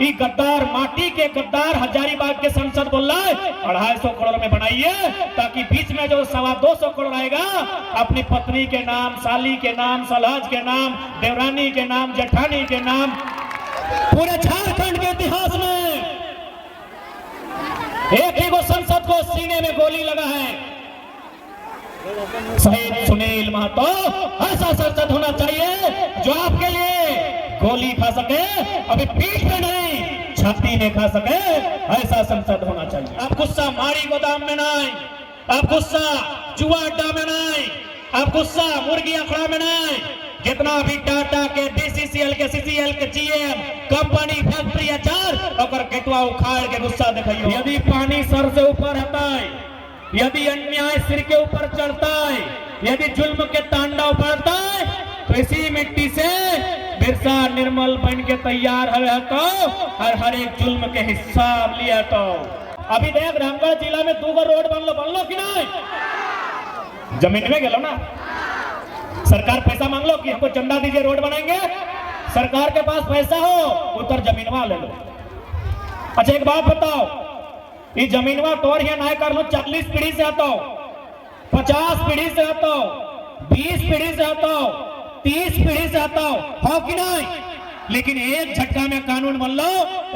ये गद्दार माटी के गद्दार हजारीबाग के सांसद बोल रहा है 250 करोड़ में बनाइए, ताकि बीच में जो 225 करोड़ आएगा अपनी पत्नी के नाम, साली के नाम, सलहज के नाम, देवरानी के नाम, जेठानी के नाम, पूरे झारखंड के इतिहास में एक ही वो संसद को सीने में गोली लगा है, शहीद सुनील महतो। ऐसा संसद होना चाहिए जो आपके लिए गोली खा सके, अभी पीठ में नहीं छाती में खा सके, ऐसा संसद होना चाहिए। आप गुस्सा मारी गोदाम में नहीं, आप गुस्सा जुआ अड्डा में नहीं, आप गुस्सा मुर्गी अखड़ा में नहीं। जितना भी टाटा के, बीसीसीएल के, सीसीएल के जीएम कंपनी फैक्ट्री अचार और गेटवा उखाड़ के गुस्सा दिखाइए। यदि पानी सर से ऊपर आता है, यदि अन्याय सिर के ऊपर चढ़ता है, यदि जुल्म के तांडव बढ़ता है, तो इसी मिट्टी से बिरसा निर्मल बन के तैयार है तो हर एक जुल्म के हिसाब लिया। तो अभी देख रामगढ़ जिला में 2 रोड बन लो कि नहीं? जमीन में गेलो ना, सरकार पैसा मांग लो कि हमको चंदा दीजिए रोड बनाएंगे, सरकार के पास पैसा हो उतर जमीनवा ले लो। अच्छा एक बात बताओ, ये जमीनवा तोड़ या ना कर लो, 40 पीढ़ी से आता हो, 50 पीढ़ी से आता हो, 20 पीढ़ी से आता हो, 30 पीढ़ी से आता हो कि नहीं? लेकिन एक झटका में कानून बन लो,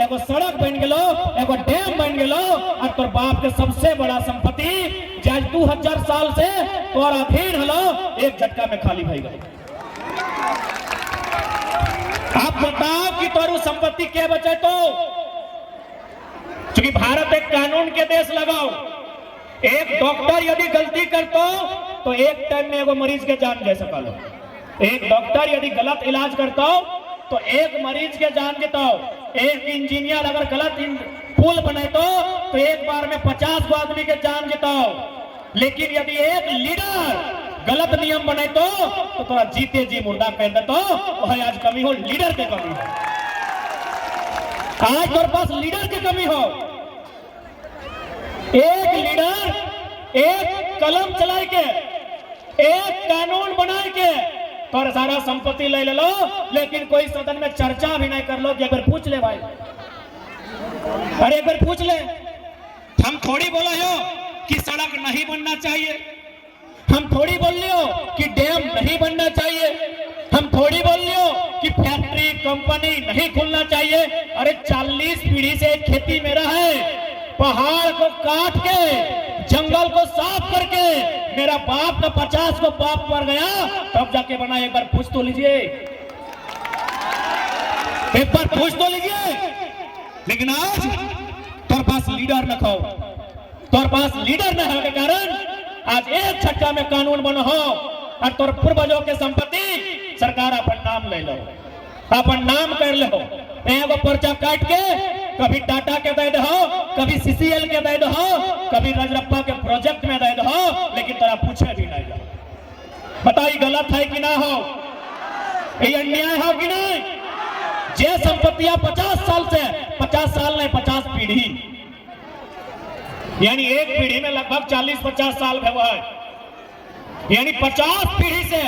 एगो सड़क बन गेलो, एगो डैम बन गेलो, और तोर बाप के सबसे बड़ा संपत्ति आज 2000 साल से तोर अधीन हलो, एक झटका में खाली भई गई। आप बताओ कि तोर संपत्ति क्या बचे? तो क्योंकि भारत एक कानून के देश लगाओ, एक डॉक्टर यदि गलती करतो तो एक टाइम में एगो मरीज के जान दे सका लो। एक डॉक्टर यदि गलत इलाज करता हो तो एक मरीज के जान देता हो। एक इंजीनियर अगर गलत पुल बने तो एक बार में 50 गो आदमी के जान देता हो। लेकिन यदि एक लीडर गलत नियम बने तो थोड़ा जीते जी मुर्दा कह देता हो। वह आज कमी हो, लीडर के कमी हो। आज तुम्हारे पास लीडर की कमी हो। एक लीडर एक कलम चलाए के, एक कानून बनाए के पर सारा संपत्ति ले लो, लेकिन कोई सदन में चर्चा भी नहीं कर लो कि एक बार पूछ ले भाई, अरे एक बार पूछ ले। हम थोड़ी बोला हो कि सड़क नहीं बनना चाहिए, हम थोड़ी बोल लियो कि डैम नहीं बनना चाहिए, हम थोड़ी बोल लियो कि फैक्ट्री कंपनी नहीं खुलना चाहिए। अरे 40 पीढ़ी से खेती में रहे, पहाड़ को काट के जंगल को साफ करके मेरा बाप का 50 को बाप मर गया तब जाके बना। एक बार पूछ तो लीजिए, एक बार पूछ तो लीजिए। लेकिन आज तोर पास लीडर न खाओ, तोर पास लीडर न होने के कारण आज एक झटका में कानून बनो हो और तोर पूर्वजों के संपत्ति सरकार अपन नाम ले लो, अपन नाम कर ले हो। एगो पर्चा काट के कभी टाटा के दे दो, कभी सीसीएल के दे दो, कभी रजरप्पा के प्रोजेक्ट में दे दो, लेकिन तोरा पूछे भी नहीं जाओ। बताइए गलत है कि ना हो, ये अन्याय हो कि नहीं? जे संपत्तियां 50 साल से, 50 साल नहीं 50 पीढ़ी, यानी एक पीढ़ी में लगभग 40-50 साल हुआ है, यानी 50 पीढ़ी से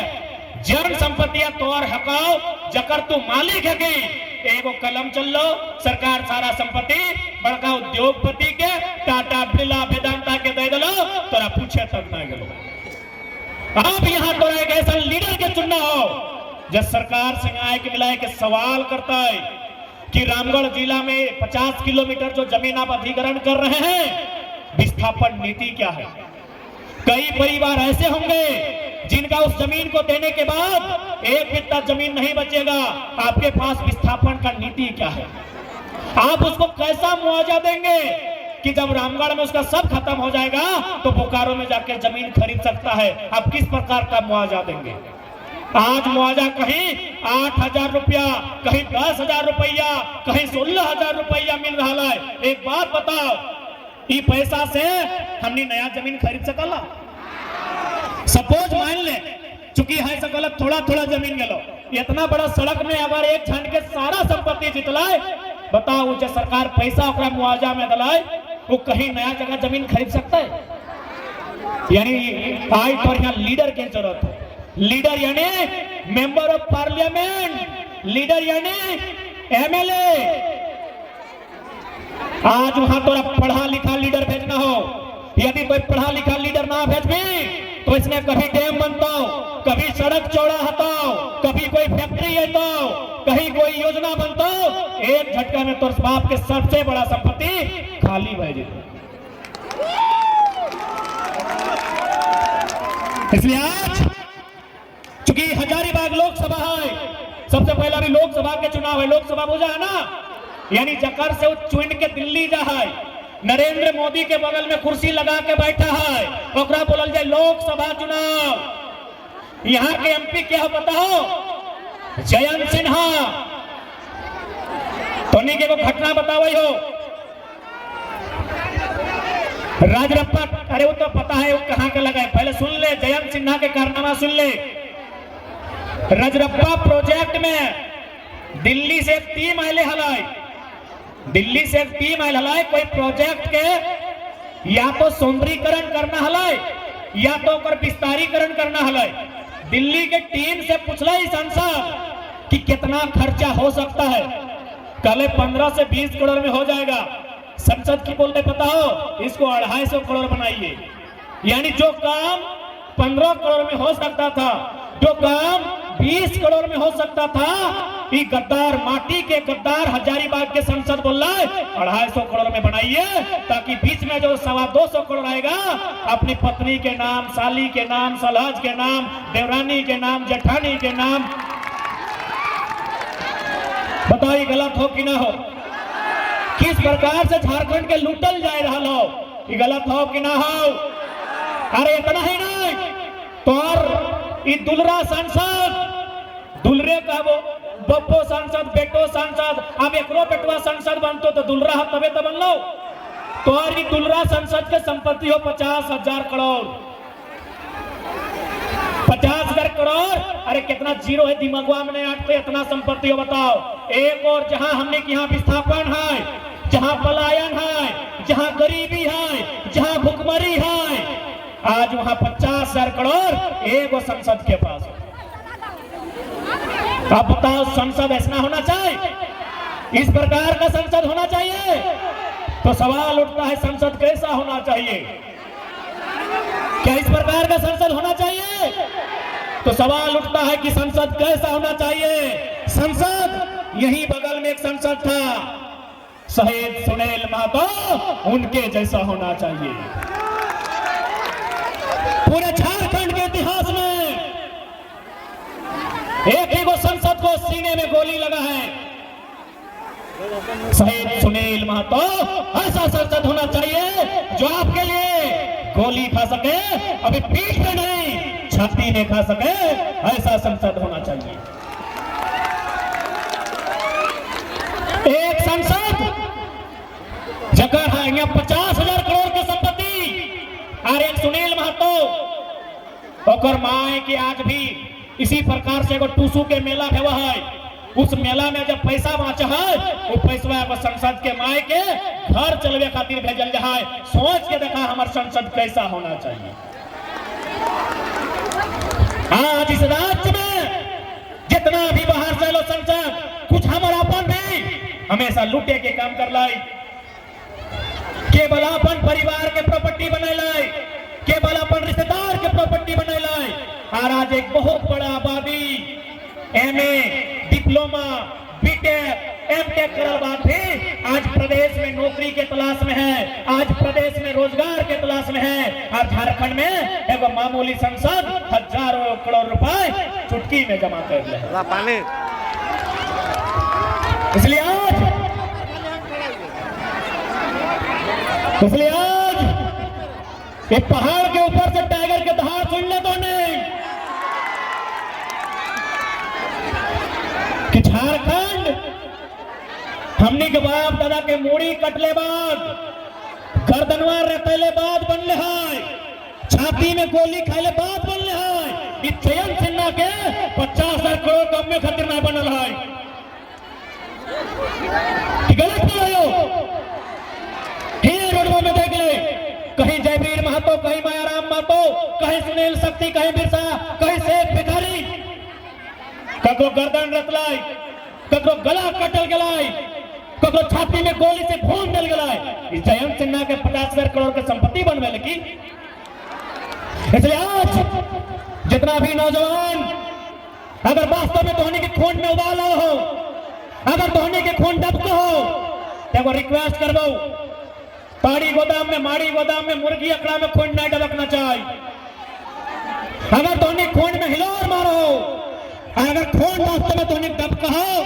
जन संपत्तियां तोर हकाओ जकर तू मालिक है गई। एगो कलम चल लो, सरकार सारा संपत्ति बड़का उद्योगपति के, टाटा बिरला वेदांता के दे दलो, तोरा पूछे तक ना गेलो। अब यहाँ तोरा एक ऐसा लीडर के चुनना हो जो सरकार से न्याय के मिलाए के सवाल करता है कि रामगढ़ जिला में 50 किलोमीटर जो जमीन आप अधिग्रहण कर रहे हैं, विस्थापन नीति क्या है? कई परिवार ऐसे होंगे जिनका उस जमीन को देने के बाद एक बित्ता जमीन नहीं बचेगा। आपके पास विस्थापन का नीति क्या है? आप उसको कैसा मुआवजा देंगे कि जब रामगढ़ में उसका सब खत्म हो जाएगा तो बोकारो में जाकर जमीन खरीद सकता है? आप किस प्रकार का मुआवजा देंगे? आज मुआवजा कहीं 8,000 रुपया, कहीं 10,000 रुपया, कहीं 16,000 रुपया मिल रहा है। एक बात बताओ, ये पैसा से हमने नया जमीन खरीद सकला? सपोज मान ले चूंकि है सकल थोड़ा थोड़ा जमीन गेलो, इतना बड़ा सड़क में अगर एक झंड के सारा संपत्ति जितलाए, बताओ जो सरकार पैसा ओकरा मुआवजा में दलाए, वो कहीं नया जगह जमीन खरीद सकता है? यानी आज पर यहाँ लीडर की जरूरत है। लीडर यानी मेंबर ऑफ पार्लियामेंट, लीडर यानी एमएलए, आज वहां तोरा पढ़ा लिखा लीडर भेजना हो, यदि कोई पढ़ा लिखा लीडर ना भेजबी तो इसमें कभी डैम बनता, कभी सड़क चौड़ा होता, कभी कोई फैक्ट्री होता, कहीं कोई योजना बनता, एक झटका में तोर बाप के सबसे बड़ा संपत्ति खाली बह जाती। इसलिए आज चूंकि हजारीबाग लोकसभा है, सबसे पहला भी लोकसभा के चुनाव है, लोकसभा बुझा है ना, यानी जकर से चुन के दिल्ली जा है, नरेंद्र मोदी के बगल में कुर्सी लगा के बैठा है, ओकरा बोलल जाए लोकसभा चुनाव। यहाँ के एमपी क्या बताओ, जयंत सिन्हा। तोनी के को घटना बताओ हो, राजरप्पा, अरे वो तो पता है वो कहाँ का लगा है, पहले सुन ले जयंत सिन्हा के कारनामा सुन ले। राजरप्पा प्रोजेक्ट में दिल्ली से एक टीम आए हलाई, दिल्ली से एक टीम आए हलाई, कोई प्रोजेक्ट के या तो सौंदर्यीकरण करना हलाई या तो ओकर विस्तारीकरण करना हलाई। दिल्ली के टीम से पूछला सांसद कि कितना खर्चा हो सकता है, कल 15 से 20 करोड़ में हो जाएगा। संसद की बोलते पता हो, इसको 250 करोड़ बनाइए। यानी जो काम 15 करोड़ में हो सकता था, जो काम 20 करोड़ में हो सकता था, ये गद्दार, माटी के गद्दार हजारीबाग के संसद बोल रहा है 250 करोड़ में बनाइए, ताकि बीच में जो 225 करोड़ आएगा अपनी पत्नी के नाम, साली के नाम, सलहज के नाम, देवरानी के नाम, जेठानी के नाम। बताइए गलत हो कि ना हो? किस प्रकार से झारखंड के लूटल जा रहा हो, ये गलत हो कि ना हो? अरे इतना ही नहीं तो और ये दुलरा सांसद, दुलरे का वो बप्पो सांसद, बेटो सांसद, अब एकरो बेटवा सांसद बनतो तो दुलरा तबे तो बन लो। तो और ये दुलरा सांसद के संपत्ति हो 50,000 करोड़, 50,000 करोड़। अरे कितना जीरो है दिमागवा में नहीं आटते, इतना संपत्ति हो बताओ। एक और जहां हमने की यहाँ विस्थापन है, जहां पलायन है, जहां गरीबी है, जहां भुखमरी है, आज वहां 50,000 करोड़ एक संसद के पास। अब बताओ संसद ऐसा होना चाहिए, इस प्रकार का संसद होना चाहिए? तो सवाल उठता है संसद कैसा होना चाहिए? क्या इस प्रकार का संसद होना चाहिए? तो सवाल उठता है कि संसद कैसा होना चाहिए? संसद यही बगल में एक संसद था, शहीद सुनील महतो, उनके जैसा होना चाहिए। पूरे झारखंड के इतिहास में एक ही वो संसद को सीने में गोली लगा है, शहीद सुनील महतो। ऐसा संसद होना चाहिए जो आपके लिए गोली खा सके, अभी पीठ में नहीं छाती में खा सके, ऐसा संसद होना चाहिए। एक संसद जगह है यहाँ 50,000 करोड़ की संपत्ति, और एक सुनील महतो और माए की आज भी इसी प्रकार से टूसू के मेला भेवा है, उस मेला में जब पैसा बाचा है, वो पैसा संसद के माए के घर चलवे खातिर भेजल जाए। सोच के देखा हमारे संसद कैसा होना चाहिए। आज इस राज्य में जितना भी बाहर से लो संसद, कुछ हमारा अपन भी हमेशा लूटे के काम कर लाई, केवल अपन परिवार के प्रॉपर्टी बने लाई, केवल अपन रिश्तेदार के प्रॉपर्टी बने लाई। और आज एक बहुत बड़ा आबादी एमए, डिप्लोमा, बीटेक, एमटेक करल बाद भी आज प्रदेश में नौकरी के तलाश में है, आज प्रदेश में रोजगार के तलाश में है। और झारखंड में एक मामूली संसद हजारों करोड़ रुपए चुटकी में जमा कर ले। इसलिए आज एक पहाड़ के ऊपर से टाइगर के दहाड़ सुन ले तो नहीं कि झारखंड हमने के बाप दादा के मूड़ी कटले बाद, गर्दनवा रतले बाद बनले है, छाती में गोली खाले बाद बनले है। जयंत सिन्हा के 50,000 करोड़ कम में खातिर ना बनल है, गलत नहीं हो। रोडवा में देख ले, कहीं जयवीर महतो, कहीं मायाराम महतो, कहीं सुनील शक्ति, कहीं बिरसा, कहीं शेख भिखारी, कको गर्दन रतलाई, कको गला कटल गलाई, तो छाती में गोली से भून मिल गया इस जयंत सिन्हा के 50,000 करोड़ के संपत्ति बनवे लगी। इसलिए आज जितना भी नौजवान अगर वास्तव में धोनी के खून में उबाला हो, अगर धोनी के खून डबक हो, तो रिक्वेस्ट करबो ताड़ी गोदाम में, माड़ी गोदाम में, मुर्गी अकड़ा में खून नहीं डबकना चाहिए। अगर धोनी खून में हिलोर मारो, अगर खून वास्तव में धोनी डबका हो,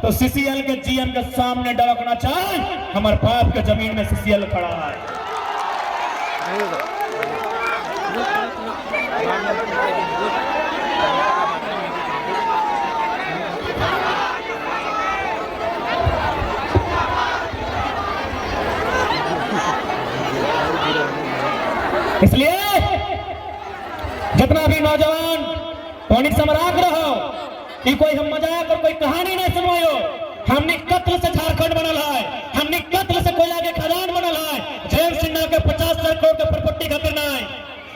तो सीसीएल के जीएम के सामने डबकना चाहिए। हमारे बाप के जमीन में सीसीएल खड़ा है। इसलिए जितना भी नौजवान धोनी सम्राट रहो कि कोई हम मजाक और कोई कहानी नहीं सुनवायो। हमने कत्ल से झारखंड बनल है, हमने कत्ल से कोयला के खदान बनल है। जयंत सिन्हा के 50,000 करोड़ के प्रॉपर्टी खातिर नहीं,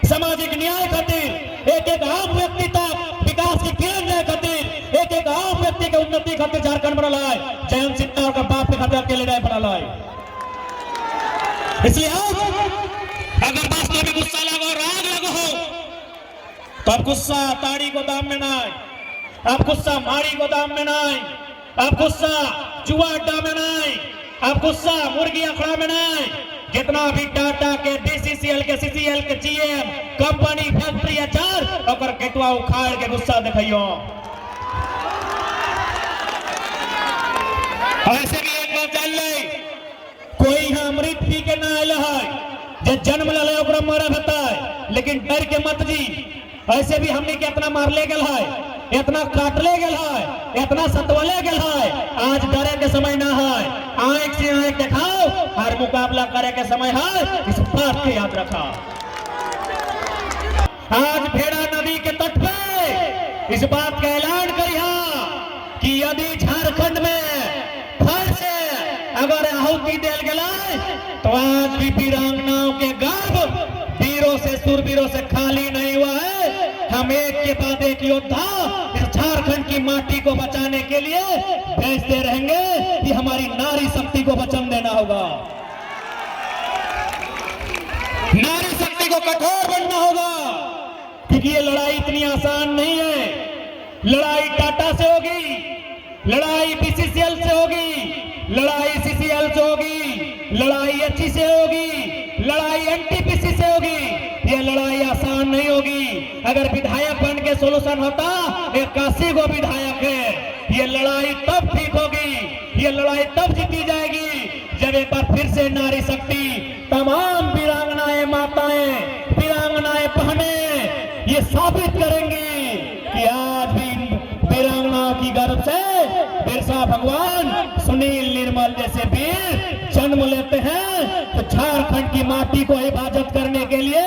सामाजिक न्याय खातिर, एक एक आम व्यक्ति तक विकास की किरण न्याय खातिर, एक एक आम व्यक्ति के उन्नति खातिर झारखंड बनल है। जयंत सिन्हा का बाप के खातिर अकेले नहीं बनल है। इसलिए अगर वास्तव में गुस्सा लगो, राग लगो हो, तो अब गुस्सा ताड़ी गोदाम में नहीं, अब गुस्सा माड़ी गोदाम में नहीं, अब गुस्सा जुआ अड्डा में नहीं, अब गुस्सा मुर्गी अखड़ा में नहीं। जितना भी टाटा के, बीसीसीएल के, सीसीएल के जीएम, कंपनी, फैक्ट्री, अचार और गेटवा उखाड़ के गुस्सा दिखाइयो। ऐसे भी एक बात जान ले, कोई यहाँ अमृत पी के ना आयल है, जो जन्म ले ओकरा मरे होता है, लेकिन डर के मत जी। ऐसे भी हमने के इतना मार ले गल है, इतना काट ले गल है, इतना सतवले गल है। आज डरे के समय ना है, आंख से आंख दिखाओ, हर मुकाबला करे के समय है। इस बात को याद रखा। आज भेड़ा नदी के तट पे इस बात का ऐलान करिया कि यदि झारखंड में फिर से अगर आहुति देल गला तो आज भी वीरांगनाओं के गर्भ वीरों से, सूरवीरों से खाली नहीं हुआ है। हम एक के बाद एक योद्धा इस झारखंड की माटी को बचाने के लिए भेजते रहेंगे। कि हमारी नारी शक्ति को वचन देना होगा, नारी शक्ति को कठोर बनना होगा, क्योंकि ये लड़ाई इतनी आसान नहीं है। लड़ाई टाटा से होगी, लड़ाई बीसीसीएल से होगी, लड़ाई सीसीएल से होगी, लड़ाई एचई से होगी, लड़ाई एनटीपीसी से होगी। ये लड़ाई आसान नहीं होगी। अगर विधायक बन के सोल्यूशन होता, 81 गो विधायक है। ये लड़ाई तब ठीक होगी, ये लड़ाई तब जीती जाएगी जब एक बार फिर से नारी शक्ति, तमाम वीरांगनाएं, माताएं, वीरांगनाएं, बहनें ये साबित करेंगी कि आज भी वीरांगनाओं की गर्भ से बिरसा भगवान, सुनील निर्मल जैसे वीर जन्म लेते हैं। तो झारखंड की माटी को हिफाजत करने के लिए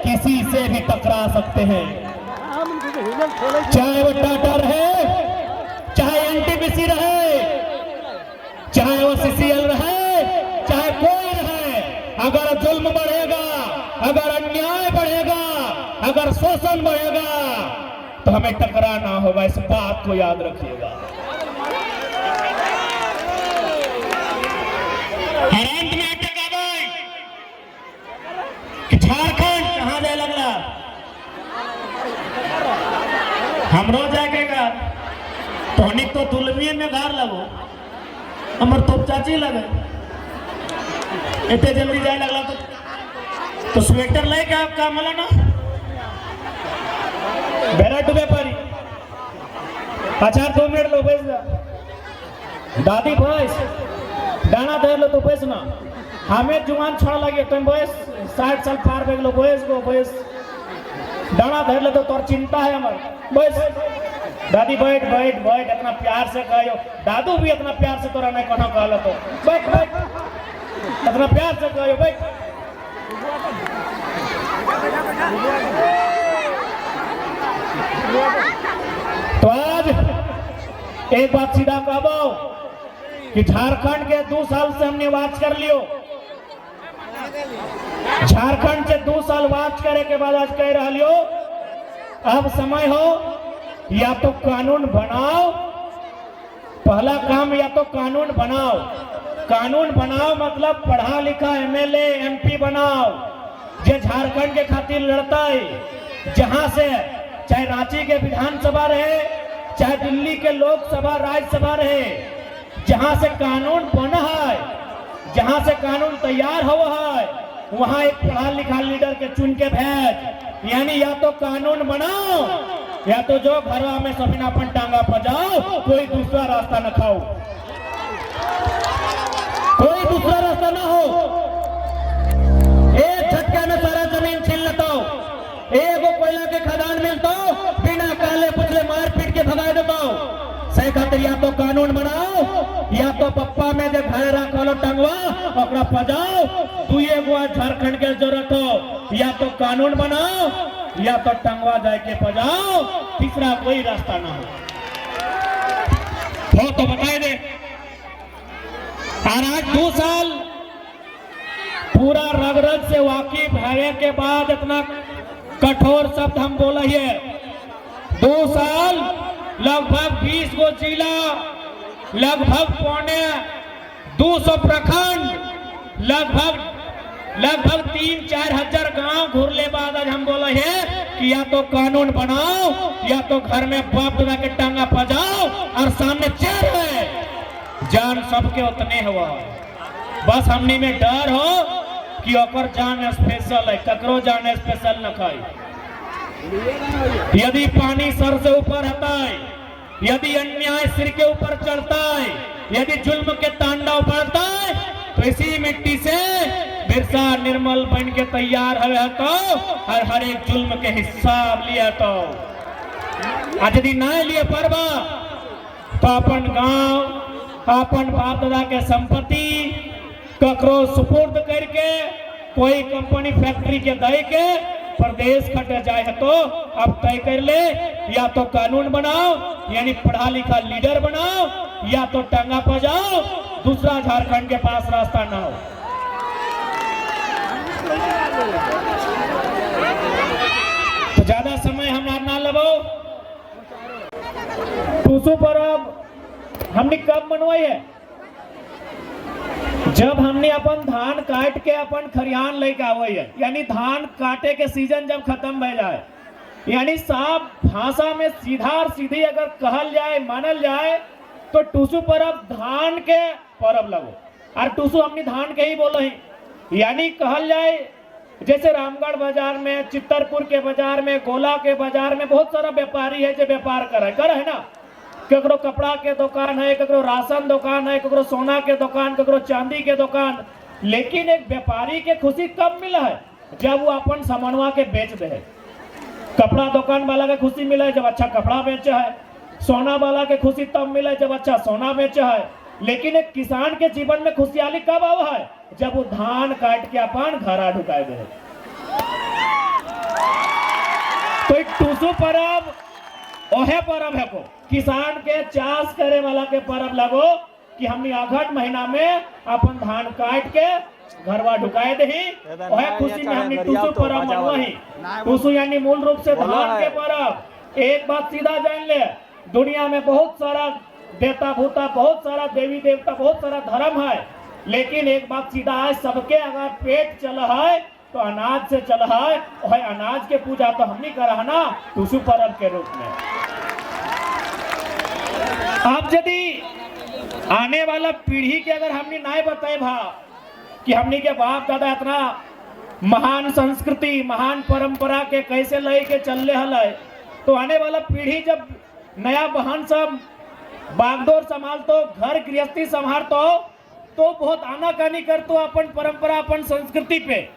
किसी से भी टकरा सकते हैं, चाहे वो टाटा रहे, चाहे एनटीपीसी रहे, चाहे वो सीसीएल रहे, चाहे कोई रहे। अगर जुल्म बढ़ेगा, अगर अन्याय बढ़ेगा, अगर शोषण बढ़ेगा, तो हमें टकराना होगा। इस बात को याद रखिएगा। अंत में टका कि झारखंड कहां जाए लगला, हमरो जाएगा तोहनी तो दुलमी में घर लगो, हमर तो चाची लगे, इतने जल्दी जाए लगला तो स्वेटर लेके आप काम होला ना बेरा डूबे परी। अच्छा 2 मिनट लो बैस जा, दादी बैस, दाना दे लो तो बैस ना, हमें जुआन छोड़ लगे तुम बैस, 60 साल पार कर लो, बैस गो बैस, दाना धर लो तो तोर चिंता है हमार, बैस। दादी बैठ बैठ बैठ, इतना प्यार से कहो, दादू भी इतना प्यार से तोरा नहीं कहना कहला तो बैठ बैठ, इतना प्यार से कहो बैठ। तो आज एक बात सीधा कहबो कि झारखंड के 2 साल से हमने वाच कर लियो, झारखंड से 2 साल वाच करे के बाद आज कह रहा लियो, अब समय हो या तो कानून बनाओ पहला काम या तो कानून बनाओ, कानून बनाओ मतलब पढ़ा लिखा एमएलए एमपी बनाओ जो झारखंड के खातिर लड़ता है, जहां से चाहे रांची के विधानसभा रहे चाहे दिल्ली के लोकसभा राज्यसभा रहे, जहां से कानून बना है, जहां से कानून तैयार हुआ है, वहां एक पढ़ा लिखा लीडर के चुन के भेज। यानी या तो कानून बनाओ या तो जो घरवा में सपनापन टांगा पजाओ, कोई दूसरा रास्ता न खाओ, कोई दूसरा रास्ता ना हो। एक झटका में सारा जमीन छीन लेता हो, एगो कोयला के खदान मिलता हो, बिना काले पुतले मार पीट के भगा देता हो। सही खातिर या तो कानून बनाओ या तो पप्पा में जो घर रखो टंगवा ओकरा पजाओ। दुए गो झारखंड के जरूरत हो, या तो कानून बनाओ या तो टंगवा जाए के पजाओ, तीसरा कोई रास्ता ना हो तो बताए दे। और आज 2 साल पूरा रग रग से वाकिफ होने के बाद इतना कठोर शब्द हम बोला है। 2 साल लगभग 20 गो जिला, लगभग 200 प्रखंड, लगभग 3-4 हजार गांव घूरले बाद आज हम बोला है कि या तो कानून बनाओ या तो घर में बाप दादा के टांगा पजाओ। और सामने चेयर है, जान सबके उतने हुआ, बस हमनी में डर हो कि ओकर जान स्पेशल है, ककरो जान स्पेशल न खाई। यदि पानी सर से ऊपर आता है, यदि अन्याय सिर के ऊपर चढ़ता है, यदि जुल्म के तांडव बढ़ता है, तो इसी मिट्टी से बिरसा निर्मल बन के तैयार हुए तो हर एक जुल्म के हिसाब लिया तो आज यदि ना लिए परवा तो अपन गांव अपन बाप दादा के संपत्ति ककरो सुपुर्द करके कोई कंपनी फैक्ट्री के दे के प्रदेश खट जाए तो अब तय कर ले, या तो कानून बनाओ यानी पढ़ा लिखा लीडर बनाओ या तो टांगा पजाओ, दूसरा झारखंड के पास रास्ता ना हो। तो ज्यादा समय हम ना लगो। टूसू पर्व हमने कब मनवाई है? जब हमने अपन धान काट के अपन खरियान लेके आवे है, यानी धान काटे के सीजन जब खत्म हो जाए, यानी साफ भाषा में सीधा और सीधी अगर कहल जाए मानल जाए तो टूसू पर्व धान के पर्व लगो। और टूसू हमने धान के ही बोलो ही, यानी कहल जाए जैसे रामगढ़ बाजार में, चित्तरपुर के बाजार में, गोला के बाजार में बहुत सारा व्यापारी है जो व्यापार करे है ना। ककरो कपड़ा के दुकान है, ककरो राशन दुकान है, ककरो सोना के दुकान, ककरो चांदी के दुकान। लेकिन एक व्यापारी के खुशी कब मिला है? जब वो अपन सामानवा के बेच दे है। कपड़ा दुकान वाला के खुशी मिला है जब अच्छा कपड़ा बेचा है, सोना वाला के खुशी तब मिला है जब अच्छा सोना बेचा है। लेकिन एक किसान के जीवन में खुशहाली कब आवा है? जब वो धान काट के अपन घरा ढुकाए दे। तो एक टूसू पर्व ओहे पर्व है को किसान के चाष करे वाला के पर्व लगो कि हमने अगहन महीना में अपन धान काट के घरवा ढुकाए दही, ओहे खुशी में हमने टूसू पर्व मनवाही। टूसू यानी मूल रूप से धान के पर्व। एक बात सीधा जान ले, दुनिया में बहुत सारा देवता भूता, बहुत सारा देवी देवता, बहुत सारा धर्म है, लेकिन एक बात सीधा है, सबके अगर पेट चल है तो अनाज से चल है, वह अनाज के पूजा तो हमने करा ना टूसू पर्व के रूप में। अब यदि आने वाला पीढ़ी के अगर हमने नहीं बताए भा कि हमने के बाप दादा इतना महान संस्कृति महान परंपरा के कैसे लेके चल रहे है, तो आने वाला पीढ़ी जब नया बहन सब बागडोर संभालतो, घर गृहस्थी संभालतो, तो बहुत आनाकानी करतो अपन परंपरा अपन संस्कृति पे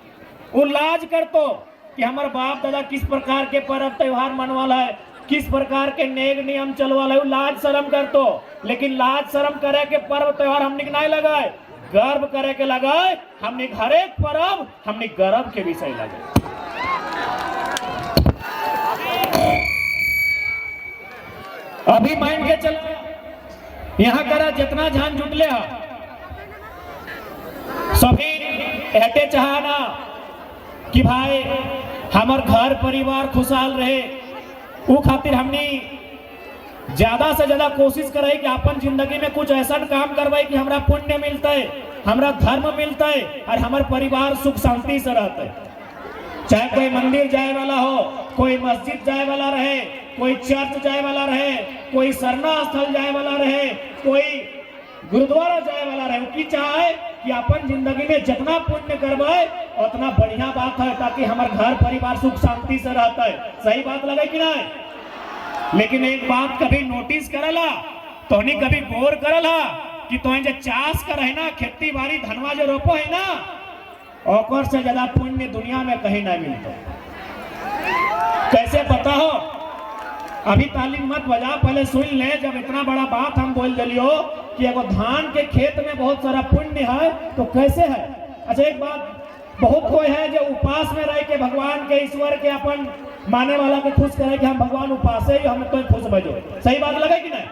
उल्लाज करतो कि हमारे बाप दादा किस प्रकार के पर्व त्योहार मनवाला है, किस प्रकार के नेग नियम चलवाला है, लाज शर्म करतो। लेकिन लाज शर्म करे के पर्व त्योहार हमने नहीं लगाए, गर्व करे के लगाए। हमने हर एक पर्व हमने गर्व के विषय लगे। अभी माइंड के चल यहाँ करा जितना जान जुटले सभी हटे चाहना कि भाई हमार घर परिवार खुशहाल रहे, वो खातिर हमने ज्यादा से ज्यादा कोशिश करे कि अपन जिंदगी में कुछ ऐसा काम करवाए कि हमरा पुण्य मिलते, हमरा धर्म मिलते और हमारे परिवार सुख शांति से रहते। चाहे कोई मंदिर जाए वाला हो, कोई मस्जिद जाए वाला रहे, कोई चर्च जाए वाला रहे, कोई सरना स्थल जाए वाला रहे, कोई गुरुद्वारा जाए वाला रहे, की चाहे कि अपन जिंदगी में जितना पुण्य करवाए उतना बढ़िया बात है, ताकि हमारे घर परिवार सुख शांति से रहता है। सही बात लगे कि नहीं? लेकिन एक बात कभी नोटिस करला तो नहीं, कभी गौर करला कि तो जो चाष कर है ना, खेती बाड़ी धनवा जो रोपो है ना, और से ज्यादा पुण्य दुनिया में कहीं नहीं मिलता। कैसे पता हो? अभी तालीम मत बजा, पहले सुन ले। जब इतना बड़ा बात हम बोल दिलियो कि एगो धान के खेत में बहुत सारा पुण्य है, तो कैसे है? अच्छा एक बात, बहुत कोई है जो उपास में रह के भगवान के, ईश्वर के, अपन माने वाला के खुश करे कि हम भगवान उपास है, हम तो खुश बजो। सही बात लगे कि नहीं?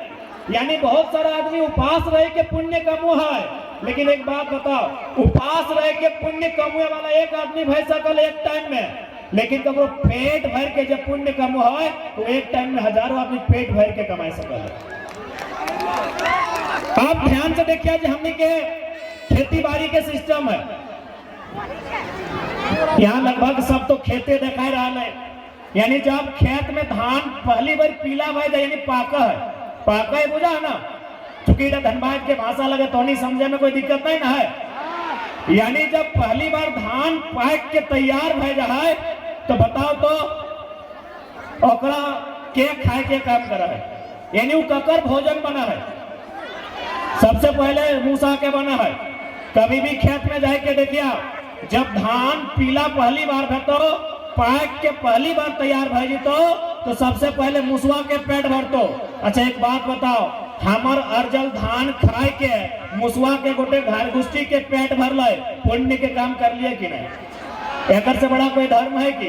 यानी बहुत सारा आदमी उपास रह के पुण्य कमो है। लेकिन एक बात बताओ, उपास रह के पुण्य कमवे वाला एक आदमी भय सकल एक टाइम में, लेकिन कब वो पेट भर के जब पुण्य कमो है तो एक टाइम में हजारों आदमी पेट भर के कमा सकल है। आप ध्यान से देखिए कि हमने के खेती बाड़ी के सिस्टम है, यहाँ लगभग सब तो खेते दिखा रहा है। यानी जब खेत में धान पहली बार पीला भाई यानी पाका है बुझा है ना, चूंकि धनबाद के भाषा लगे तो नहीं समझे में कोई दिक्कत नहीं ना है। यानी जब पहली बार धान पाक के तैयार भय जाए तो बताओ तो ओकरा के खाए के काम करा है, यानी वो ककर भोजन बना है। सबसे पहले मूसा के बना है। कभी भी खेत में जाके देखिए, जब धान पीला पहली बार भरतो, पाक के पहली बार तैयार भय तो सबसे पहले मुसवा के पेट भरतो। अच्छा एक बात बताओ, हमार अर्जल धान खाए के मुसवा के गोटे घर गुष्टी के पेट भर ले, पुण्य के काम कर लिए कि नहीं? एक से बड़ा कोई धर्म है कि?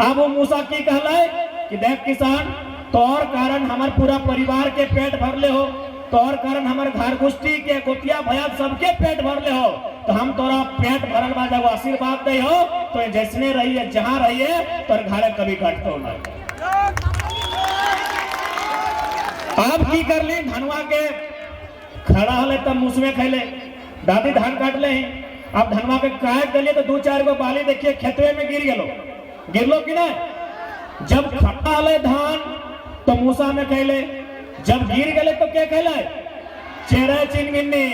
अब वो मूसा की कहला कि देख किसान, तोर कारण हमार पूरा परिवार के पेट भर ले हो, तोर कारण हमारे घर गुष्टी के गोतिया भैया सबके पेट भर ले हो, तो हम तोरा पेट भरल बा जब आशीर्वाद दे हो तो जैसने रहिए जहां रहिए तोर घर कभी घटतो नहीं। अब की कर ली, धनवा के खड़ा हले तब मुसमे खैले, दादी धान काट ले ही। अब धनवा के काट दिलिए तो 2-4 गो बाली देखिए खेतवे में गिरलो कि नहीं? जब खड़ा हले धान तो मूसा में खैले, जब गिर गए तो क्या कहला? चेहरा चिनगिन्नी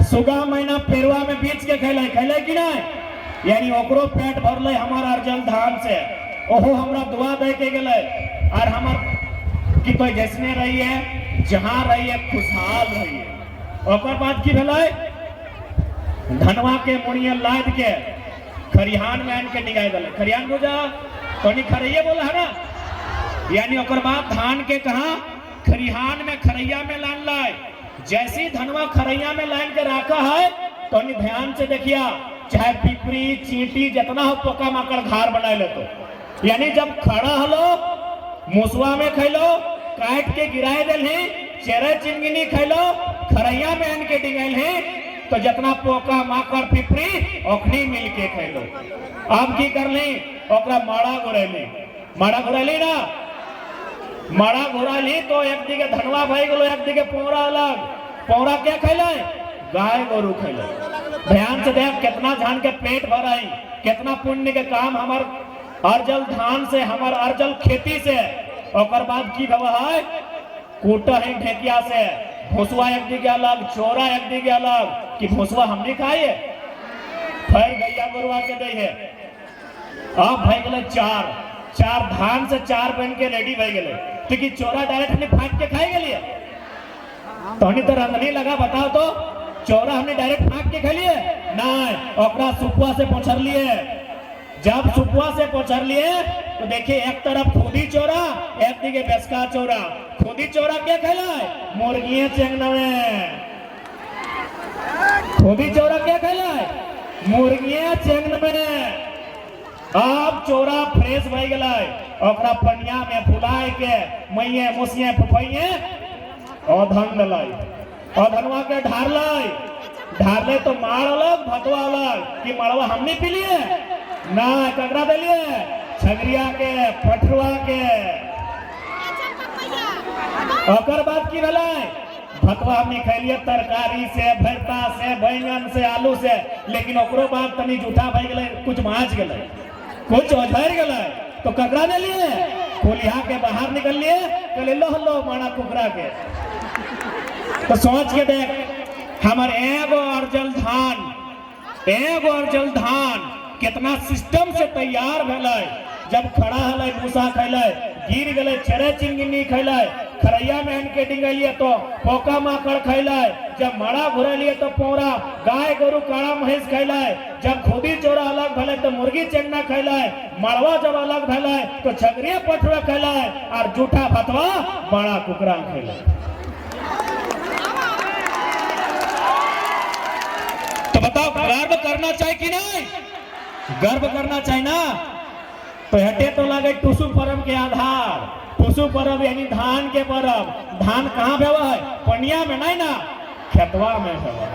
सुगा महीना पेरुआ में बीच के खैले कि नहीं? यानी ओकरो पेट भरले हमारा अर्जल धान से। ओहो हमरा दुआ दे के गले और हमार कि तो जैसने रहिए जहां रहिए खुशहाल रहिए। ओकर बाद की भेलै? धनवा के मुड़िया लाद के खरिहान में आन के निगाह दिले। खरिहान बुझा तो नहीं खरैया बोला है ना, यानी ओकर बाद धान के कहा खरिहान में खरैया में लान लाए। जैसी धनवा खरैया में लाइन के रखा है तो ध्यान से देखिए, चाहे पिपरी चींटी जितना हो पोका माकड़ घर बना ले तो, यानी जब खड़ा हलो मुसवा में खैलो काट के गिराए दिल है, चेहरे चिंगिनी खैलो खरैया में आन के डिगल है, तो जितना पोका माकड़ पिपरी ओखनी मिल के खैलो। अब की कर ली? ओकरा माड़ा घुरैली ना, माड़ा घुराली तो एक दिखे धनवा भाई गलो, एक दिखे पौरा अलग। पौरा क्या खैले? गाय गोरू खैले। ध्यान से देख कितना धान के पेट भराई, कितना पुण्य के काम हमार अर्जल धान से, हमार अर्जल खेती से। और बाद की है कूटा है ढेकिया से, भोसवा एक दिखे अलग, चोरा एक दिखे अलग। कि भोसवा हमने खाए फिर गैया गोरुआ के दे है। अब भाई गले चार धान से 4 बन के रेडी भई गए, क्योंकि चोरा डायरेक्ट हमने फाट के खाए गए तो हमने तो रंधनी लगा। बताओ तो चोरा हमने डायरेक्ट फाट के खा लिए नहीं, ओकरा सुपुआ से पोछर लिए। जब सुपुआ से पोछर लिए तो देखिए एक तरफ खुदी चोरा, एक दिखे बेसका चोरा। खुदी चोरा क्या खेला? मुर्गियां चेंगनवे। खुदी चोरा क्या खेला? मुर्गियां चेंगनवे। अब चोरा फ्रेश भई गए, ओकरा पनिया में फुलाए के मैये मुसिये फुफैये और धन लाई और धनवा के ढारले तो मार अलग भतवा अलग। कि मड़वा हमने पी लिए ना, ककरा दिलिए? छगरिया के, पठरुआ के। ओकर बाद की भले भतवा हमने खैलिए तरकारी से, भरता से, बैंगन से, आलू से, लेकिन ओकरो बाद तनी जूठा भई गेलै, कुछ माच गेलै, कुछ ओझर गेलै, तो ककड़ा दे लिए खोलिहा के बाहर निकल लिए, कहले लो लो माना कुकरा के। तो सोच के देख हमर एगो अर्जल धान कितना सिस्टम से तैयार भेलै, जब खड़ा हलै भूसा खैलै, गिर गेलै चरे चिंगनी खैलै, खरैया में हन के डिंगलिए तो पोका माकड़ खैलै, जब मड़ा घुरलिए तो पोरा गाय गोरु काड़ा महेश खैलै, जब खुदी चोरा अलग भेलै तो मुर्गी चेंगना खैलै, मड़वा जब अलग भेलै तो छगरिया पठुआ खैलै, और जूठा भतवा बड़ा कुकरा खैलै। तो बताओ गर्व करना चाहिए कि नहीं? गर्व करना चाहिए ना। तो हटे तो लगे टुसु परब के आधार, टुसु परब यानी धान के परब। धान कहाँ भेवा है? पनिया में नहीं ना, खेतवा में भेवा।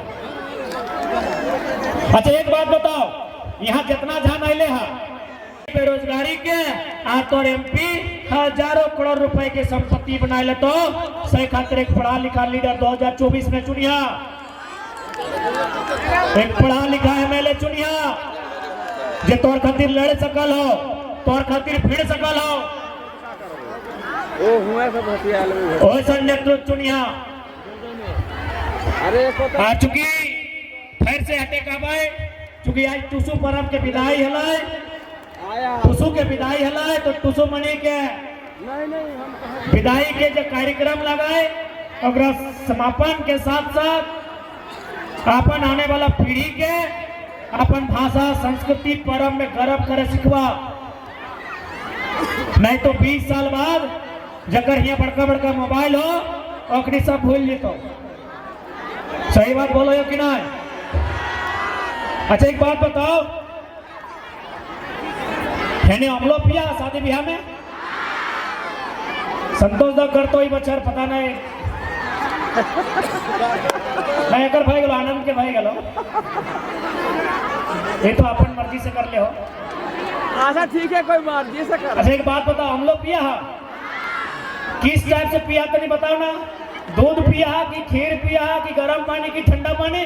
अच्छा एक बात बताओ, यहाँ जितना धान अले है बेरोजगारी के आ तो एमपी हजारों करोड़ रुपए के संपत्ति बनाए ले, तो सही खातिर एक पढ़ा लिखा लीडर 2024 में चुनिया, एक पढ़ा लिखा एमएलए चुनिया जे तोर खातिर लड़ सकल हो, तोर खातिर फिर सकल हो, ओ हुआ सब हथियार में ओए सन नेतृत्व चुनिया। अरे आ चुकी फिर से हटे का भाई, चूंकि आज टुसु परब के विदाई हलै, आया टुसु के विदाई हलै, तो टुसु मणि के नहीं हम विदाई के जो कार्यक्रम लगाए ओकरा समापन के साथ साथ अपन आने वाला पीढ़ी के अपन भाषा संस्कृति परम में गर्व करे सिखवा, नहीं तो 20 साल बाद जकर यहाँ बड़का बड़का मोबाइल हो ओकरी सब भूल जेतो। सही बात बोलो हो कि नहीं? अच्छा एक बात बताओ, यानी हम लोग पिया शादी ब्याह में संतोष दा कर तो ही बच्चा पता नहीं मैं अगर भाई गलो आनंद के भाई गलो, ये तो अपन मर्जी से कर ले हो। अच्छा ठीक है, कोई मर्जी से कर। अच्छा एक बात बताओ, हम लोग पिया है किस टाइप से पिया तो नहीं बताओ ना? दूध पिया है कि खीर पिया है कि गर्म पानी की ठंडा पानी?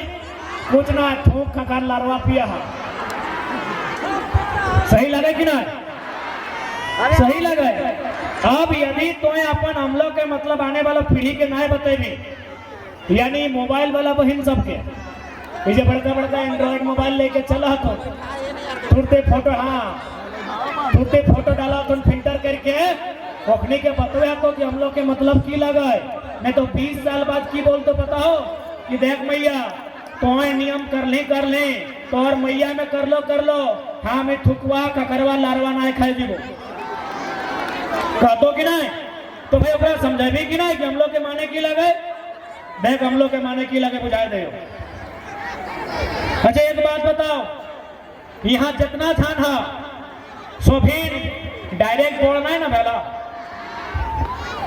कुछ ना, थूक खकार लारवा पिया है। सही लगे कि ना? सही लगे। अब यदि तुम्हें अपन हम लोग के मतलब आने वाला पीढ़ी के नए बतेबी, यानी मोबाइल वाला बहन सबके ये बड़का बड़का एंड्रॉइड मोबाइल लेके चला तो तुरते फोटो, हाँ तुरते फोटो डाला तो फिल्टर करके ओखनी के बतवे तो कि हम लोग के मतलब की लगा है, नहीं तो 20 साल बाद की बोल तो पता हो कि देख मैया तो नियम कर ले तो और मैया में कर लो, हाँ मैं थुकवा ककरवा लारवा ना खाए जीवो कहतो कि नहीं? तो भाई ओकरा समझेबी कि नहीं कि हम लोग के माने की लगे? देख हम लोग के माने की लगे बुझाए दे। अच्छा एक बात बताओ, यहाँ जितना धान है सो फिर डायरेक्ट बोलना है ना भेला,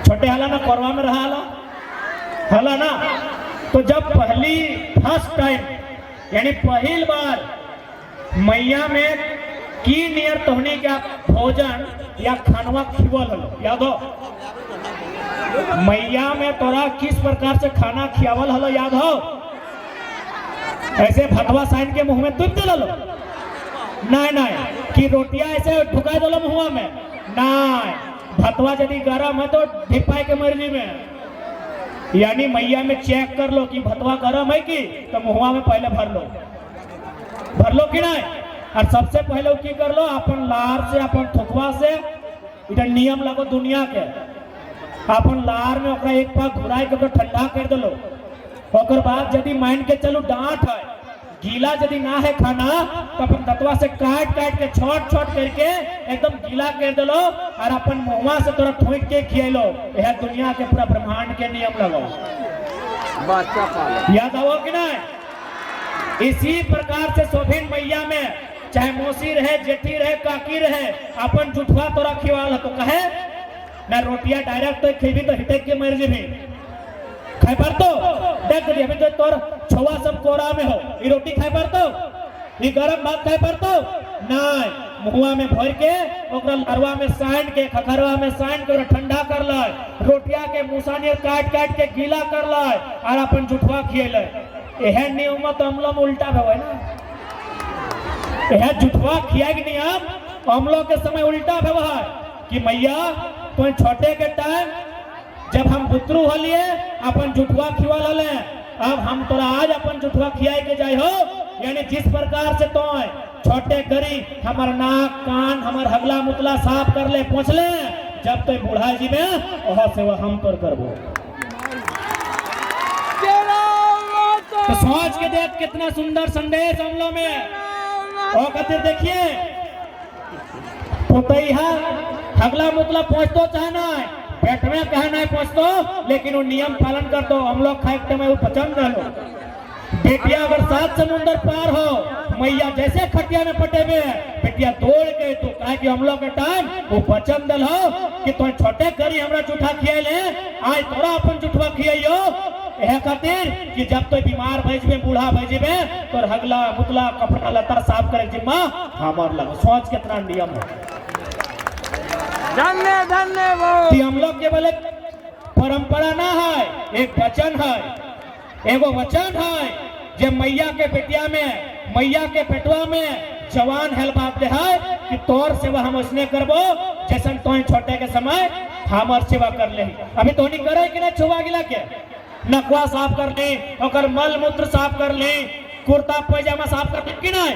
छोटे हाला ना कोरवा में रहा हाला ना, तो जब फर्स्ट टाइम यानी पहली बार मैया में की नियर तोहनी का भोजन या खानवा खिवल हलो, याद हो? मैया में तोरा किस प्रकार से खाना खियावल हलो याद हो? ऐसे भगवा साइन के मुंह में तुम दिलो नहीं कि रोटियां ऐसे ढुका दो मुंह में नहीं, भतवा यदि गरम है तो ढिपाई के मर्जी में, यानी मैया में चेक कर लो कि भतवा गरम है कि, तो मुंहवा में पहले भर लो कि नहीं? और सबसे पहले की कर लो अपन लार से अपन थुकवा से, इधर नियम लगो दुनिया के, अपन लार में ओकरा एक पाक घुराई के ठंडा कर दलो, ओकर बाद यदि मान के चलो डांट है गीला यदि ना है खाना तो अपन दतवा से काट के छोट करके एकदम गीला कर दलो और अपन मुंहवा से थोड़ा ठोक के खियालो। यह दुनिया के पूरा ब्रह्मांड के नियम लगाओ, बच्चा पालो, याद आओ कि नहीं? इसी प्रकार से शोभिन मैया में चाहे मौसी रहे, जेठी रहे, काकी रहे, अपन जुठवा तोरा खिवाल तो कहे ना रोटियां डायरेक्ट तो खेबी तो हिटे के मर्जी भी खाए पर तो देख दी अभी तो तोर छुआ सब कोरा में हो, ये रोटी खाए पर तो ये गरम भात खाए पर तो नहीं, मुहुआ में भर के ओकरा लरवा में सान के खखरवा में सान के ठंडा कर ले, रोटिया के मुसाने काट काट के गीला कर ले और अपन जुठवा खिएले। एहन नियम तो हम लोग में उल्टा भवे ना, यह जुठवा खिया के नियम हम लोग के समय उल्टा भवे है कि मैया तो छोटे के टाइम जब हम बुतरू हलिए अपन जुठवा खिवा ले, अब हम तोरा आज अपन जुठवा खियाए के जाए हो। यानी जिस प्रकार से तो छोटे करी हमार नाक कान हमार हगला मुतला साफ कर ले पहुँच ले, जब तो बूढ़ा जी में वहां से वह हम तोर करबो। तो सोच के देख कितना सुंदर संदेश हम लोग में। और कहते देखिए तो हगला मुतला पहुँचतो चाहना है, पेट में कहना है पहुँचतो, लेकिन वो नियम पालन कर दो। हम लोग खाए टाइम वो पचन रहो। बेटिया अगर 7 समुंदर पार हो, मैया जैसे खटिया में पटे में बेटिया दौड़ के तो कहे कि हम लोग के टाइम वो पचन दल हो कि तुम छोटे करी हमरा जूठा खिया ले, आज तोरा अपन जूठवा खियाइयो। यह खातिर कि जब तो बीमार भेजबे बूढ़ा भेजबे तो हगला मुतला कपड़ा लत्ता साफ करे जिम्मा हमार लगे। सोच कितना नियम है। धन्य धन्य वो हम लोग केवल एक परंपरा ना है, एक वचन है, एगो वचन है जे मैया के बेटिया में मैया के पेटवा में जवान हेल बात दे है कि तोर सेवा हम उसने करबो जैसन तो छोटे के समय हमार सेवा कर ले। अभी तो नहीं करे कि ना छुआ गिला के नकवा साफ कर ली, ओकर मल मूत्र साफ कर ली, कुर्ता पैजामा साफ कर ली कि नहीं।